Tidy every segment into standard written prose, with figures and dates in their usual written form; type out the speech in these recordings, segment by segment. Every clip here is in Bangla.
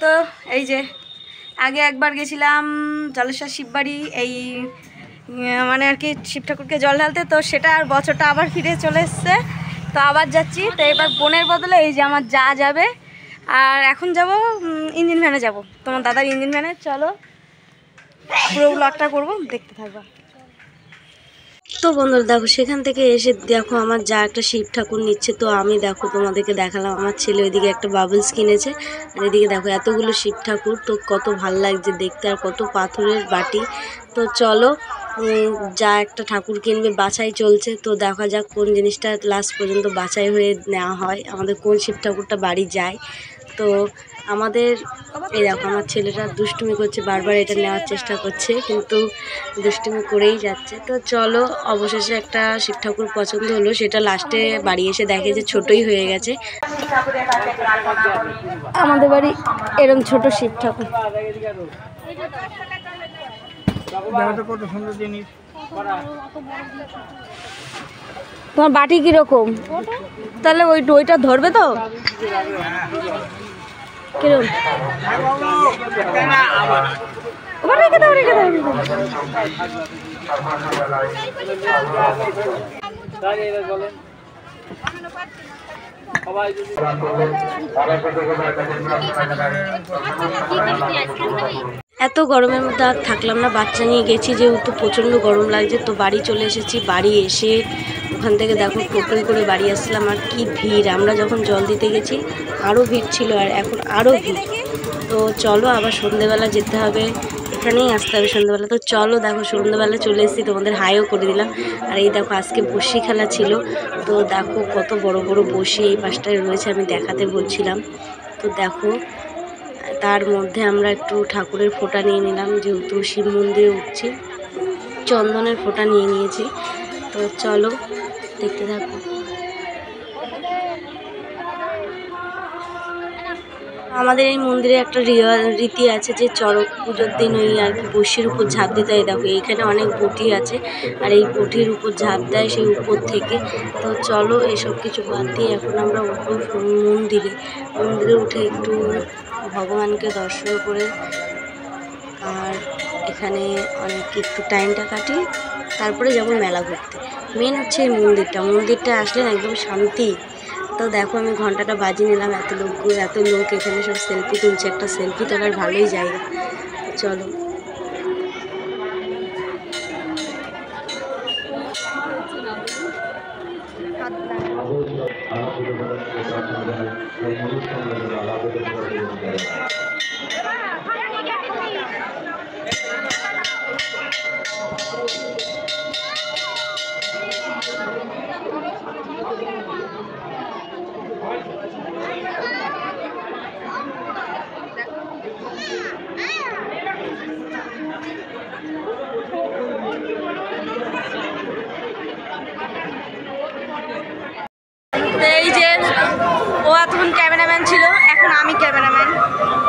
তো এই যে আগে একবার গেছিলাম জলেশ্বর শিববাড়ি, এই মানে আর কি শিব ঠাকুরকে জল ঢালতে, তো সেটা আর বছরটা আবার ফিরে চলে এসছে, তো আবার যাচ্ছি। তো এবার বোনের বদলে এই যে আমার যা যাবে, আর এখন যাব ইঞ্জিন ভ্যানে যাব, তোমার দাদার ইঞ্জিন ভ্যানে। চলো পুরো ব্লগটা করবো, দেখতে থাকবা। তো বন্ধুরা দেখো, সেখান থেকে এসে দেখো আমার যা একটা শিব ঠাকুর নিচ্ছে, তো আমি দেখো তোমাদেরকে দেখালাম। আমার ছেলে ওইদিকে একটা বাবলস কিনেছে, আর এদিকে দেখো এতগুলো শিব ঠাকুর, তো কত ভাল লাগছে দেখতে, আর কত পাথরের বাটি। তো চলো যা একটা ঠাকুর কিনবে বাছাই চলছে, তো দেখা যাক কোন জিনিসটা লাস্ট পর্যন্ত বাছাই হয়ে নেওয়া হয়, আমাদের কোন শিব ঠাকুরটা বাড়ি যায়। তো আমাদের এই দেখো আমার ছেলেটা দুষ্টুমি করছে, বারবার এটা নেওয়ার চেষ্টা করছে, কিন্তু দুষ্টুমি করেই যাচ্ছে। তো চলো অবশেষে একটা শিব ঠাকুর পছন্দ হলো, সেটা লাস্টে বাড়ি এসে দেখে যে ছোটই হয়ে গেছে। আমাদের বাড়ি এরকম ছোট শিব ঠাকুর, কত সুন্দর জিনিস। তোমার বাটি কিরকম? তাহলে ওইটা ধরবে তো কিরকম? রেখে দাও, রেখে দাও। এত গরমের মধ্যে আর থাকলাম না, বাচ্চা নিয়ে গেছি যেহেতু প্রচণ্ড গরম লাগছে, তো বাড়ি চলে এসেছি। বাড়ি এসে ওখান থেকে দেখো টোটোয় করে বাড়ি আসলাম, আর কি ভিড়। আমরা যখন জল দিতে গেছি আরও ভিড় ছিল, আর এখন আরও ভিড়। তো চলো আবার সন্ধ্যেবেলা যেতে হবে, এখানেই আসতে হবে সন্ধ্যেবেলা। তো চলো দেখো সন্ধ্যেবেলা চলে এসেছি, তোমাদের হাইও করে দিলাম। আর এই দেখো আজকে বড়শি খেলা ছিল, তো দেখো কত বড় বড় বড়শি এই পাশটায় রয়েছে, আমি দেখাতে বলছিলাম। তো দেখো তার মধ্যে আমরা একটু ঠাকুরের ফোঁটা নিয়ে নিলাম, যেহেতু শিব মন্দিরে উঠছি, চন্দনের ফোঁটা নিয়ে নিয়েছি। তো চলো দেখতে থাকো। আমাদের এই মন্দিরে একটা রীতি আছে যে চড়ক পুজোর দিন ওই আর কি বড়শির উপর ঝাঁপ দিতে হয়। দেখো এইখানে অনেক বটি আছে, আর এই বটির উপর ঝাঁপ দেয় সেই উপর থেকে। তো চলো এসব কিছু বাদ দিয়ে এখন আমরা উঠবো মন্দিরে উঠে একটু ভগবানকে দর্শন করে, আর এখানে অনেক একটু টাইমটা কাটি, তারপরে যাবো মেলা ঘুরতে। মেন হচ্ছে এই মন্দিরটা আসলে একদম শান্তি। তো দেখো আমি ঘন্টাটা বাজিয়ে নিলাম, এত লোক এখানে সব সেলফি তুলছে, একটা সেলফি তোলার ভালোই জায়গা। চলো এই যে ও এতক্ষণ ক্যামেরাম্যান ছিল, এখন আমি ক্যামেরাম্যান।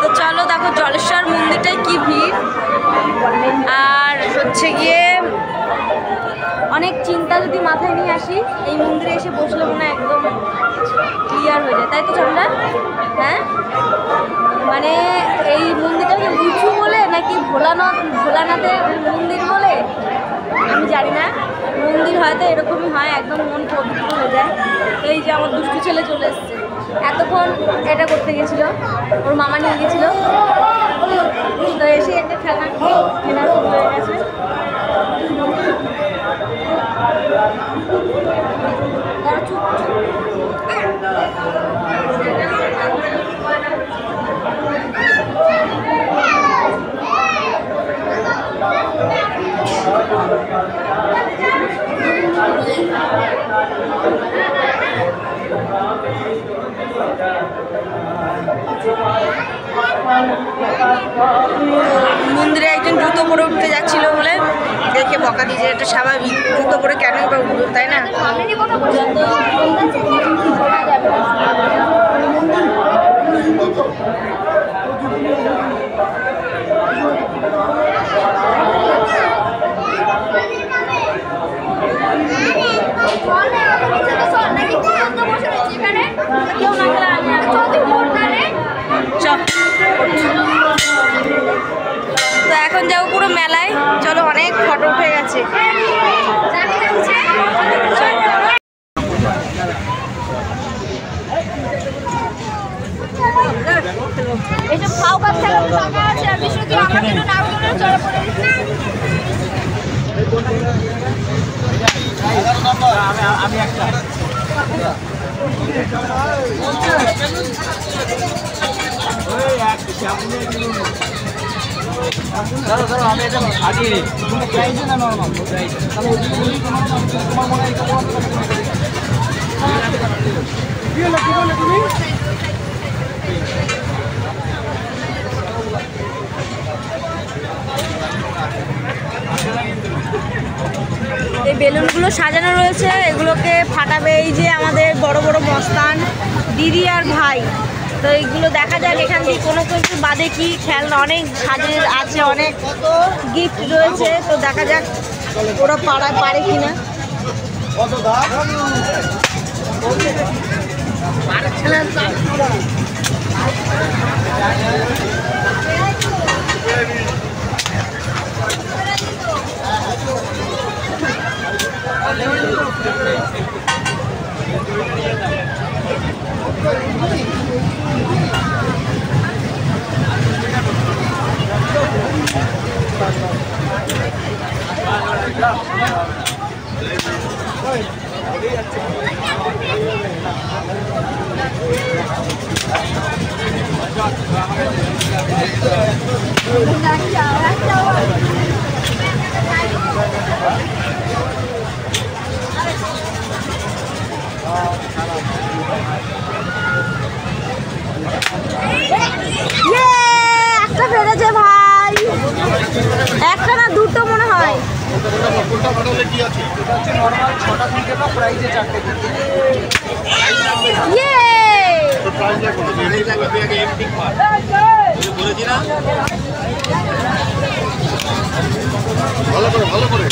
তো চলো দেখো জলেশ্বর মন্দিরটায় কি ভিড়, আর হচ্ছে গিয়ে অনেক চিন্তা যদি মাথায় নিয়ে আসি, এই মন্দিরে এসে বসলে মনে একদম ক্লিয়ার হয়ে যায়, তাই তো চন্দ্রা? হ্যাঁ, মানে এই মন্দিরটাকে উঁচু বলে নাকি ভোলানাথের মন্দির বলে আমি জানি না, মন্দির হয়তো এরকমই হয়, একদম মন পবিত্র হয়ে যায়। তো এই যে আমার দুষ্টু ছেলে চলে এসছে, এতক্ষণ এটা করতে গেছিলো, ওর মামা নিয়ে গেছিলো, তো এসে একটা খেলা শুরু হয়ে গেছে। মন্দিরে একজন জুতো পরে উঠতে যাচ্ছিল বলে দেখে বকা দিয়েছে, এটা স্বাভাবিক, জুতো পরে কেনই বা উঠবে, তাই না? কেউ না এইসব খাও কাজ খেলাতে টাকা আছে আর বিষ্ণু তুই আমার জন্য না করে চলে পড়ে আমি একটা ধরো ধরো আমি এটা আগে তুমি প্রাইস না নরমাল প্রাইস তাহলে ওদিকে বলি তোমার মনে হয় এটা বড় কি হলো তুমি এই বেলুনগুলো সাজানো রয়েছে, এগুলোকে ফাটাবে এই যে আমাদের বড় বড় মস্তান দিদি আর ভাই। তো এইগুলো দেখা যাক এখান থেকে কোনো কিছু বাদে কি খেলনা অনেক সাজের আছে, অনেক গিফট রয়েছে। তো দেখা যাক ওরা পারে কিনা। একটা ফেলেছে ভাই, একটা না দুটো মনে হয়। ভালো করে ভালো করে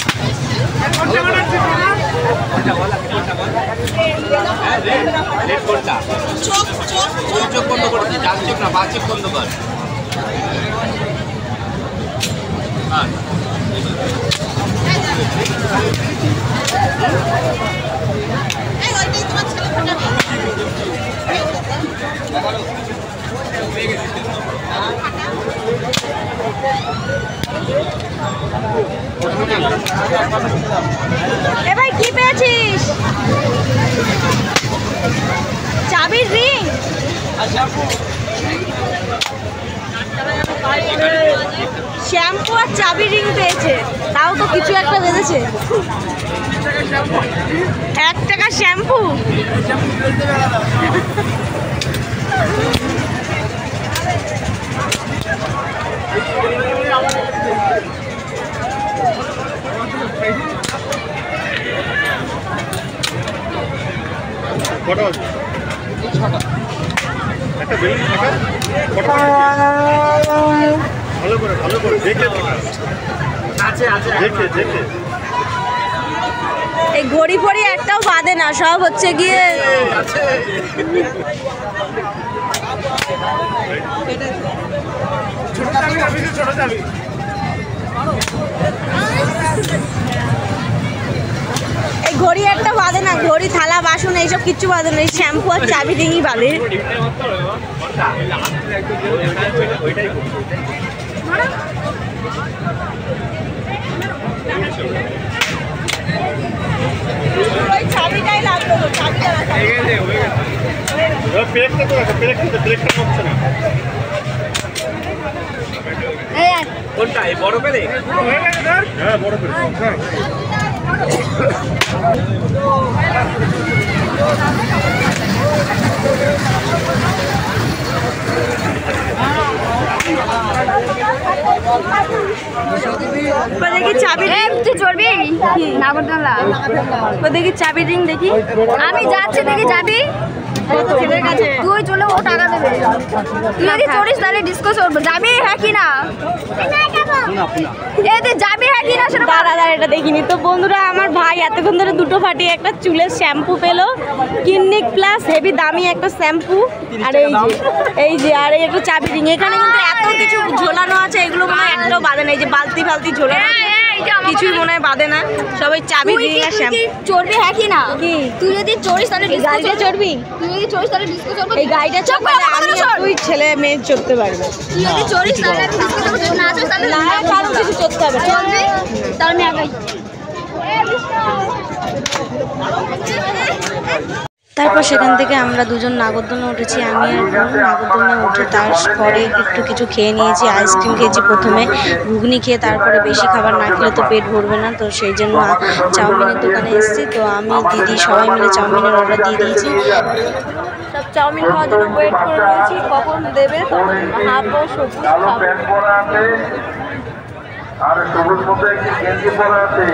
চোখ বন্ধ করেছি, ডান চোখ না বাঁ চোখ বন্ধ কর। এ ভাই কি পেয়েছিস? চাবির রিং। শ্যাম্পু আর চাবির রিং পেয়েছে, তাও তো কিছু একটা বেঁধেছে। 1 টাকা শ্যাম্পু। কটা আছে? একটা বেলুন ফাঁকা কটা ভালো করে দেখে আছে দেখে এই ঘড়ি ফড়ি একটাও বাদে না, সব হচ্ছে গিয়ে ছোট চাবি এই ঘড়ি একটা বাদে না, ঘড়ি থালা বাসন এইসব কিচ্ছু বাদে না, এই শ্যাম্পু আর চাবি রিংই বাদে। চাবিটাই লাগলো, কোনটা এই বড় পেলে? হ্যাঁ বড় পেলে দেখি চাবি রিং। তুই চড়বি নাগরদোলা? দেখি চাবি রিং দেখি। আমি যাচ্ছি, দেখি যাবি তুই চলে, ও টাকা দেবে। তুই যদি চড়িস তাহলে ডিসকো চড়বো। যাবি হ্যাঁ কি না? যাবি হ্যাঁ কি না সেটা দাদা এটা দেখিনি। তো বন্ধুরা, আমার ভাই এতক্ষণ ধরে দুটো ফাটিয়ে একটা চুলের শ্যাম্পু পেলো, ক্লিনিক প্লাস হেভি দামি একটা শ্যাম্পু। আর এই যে আর এই একটা চাবি রিং। এখানে কিন্তু এত কিছু ঝোলানো আছে, এগুলো মনে হয় একটাও বাদে না। এই যে বালতি ফালতি ঝোলানো আছে, কিছুই মনে হয় বাদে না, সবাই চাবি রিং আর শ্যাম্পু। চড়বি হ্যাঁ কি না? কি তুই যদি চড়িস তাহলে গাড়িটা চড়বি? তুই যদি চড়িস তাহলে ডিসকো চড়বো। এই গাড়িটা চড়, আমি তুই ছেলে মেয়ে চড়তে পারবে। যদি চড়িস তাহলে না আসিস তাহলে না কারণ কিছু চড়তে হবে। চলবি তাহলে আমি আগাই। তারপর সেখান থেকে আমরা দুজন নাগরদোলনা উঠেছি, আমি আর বোন। নাগরদোলনা উঠে তারপরে একটু কিছু খেয়ে নিয়েছি, আইসক্রিম খেয়েছি প্রথমে, ঘুগনি খেয়ে তারপরে বেশি খাবার না খেলে তো পেট ভরবে না, তো সেই জন্য চাউমিনের দোকানে এসেছি। তো আমি দিদি সবাই মিলে চাউমিনের অর্ডার দিয়ে দিয়েছি। সব চাউমিন খাওয়ার জন্য ওয়েট করে রয়েছি, কখন দেবে তখন খাবো, সবজি খাবো। আর সবুজ মতো একটি গেঞ্জি পরা আছে,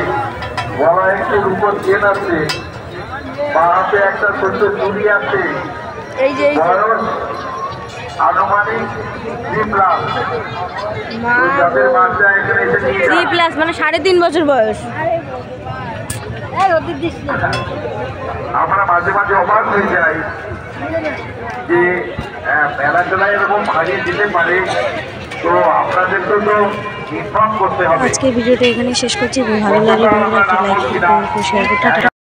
গলা একটু উপর চেন আছে, বা হাতে একটা ছোট্ট চুড়ি আছে। এই যে বয়স আনুমানিক 3+। যাদের বাচ্চা এখানে এসে নিয়ে যান। 3+ মানে 3.5 বছর বয়স। আমরা মাঝে মাঝে অবাক হয়ে যাই যে মেলা টেলায় এরকম ভাগিয়ে দিতে পারে, তো আপনাদের তো ইনফর্ম করতে হবে। আজকে ভিডিওটা এখানে শেষ করছি। ভালো লাগলে বন্ধুরা একটু লাইক করুন, শেয়ার করুন।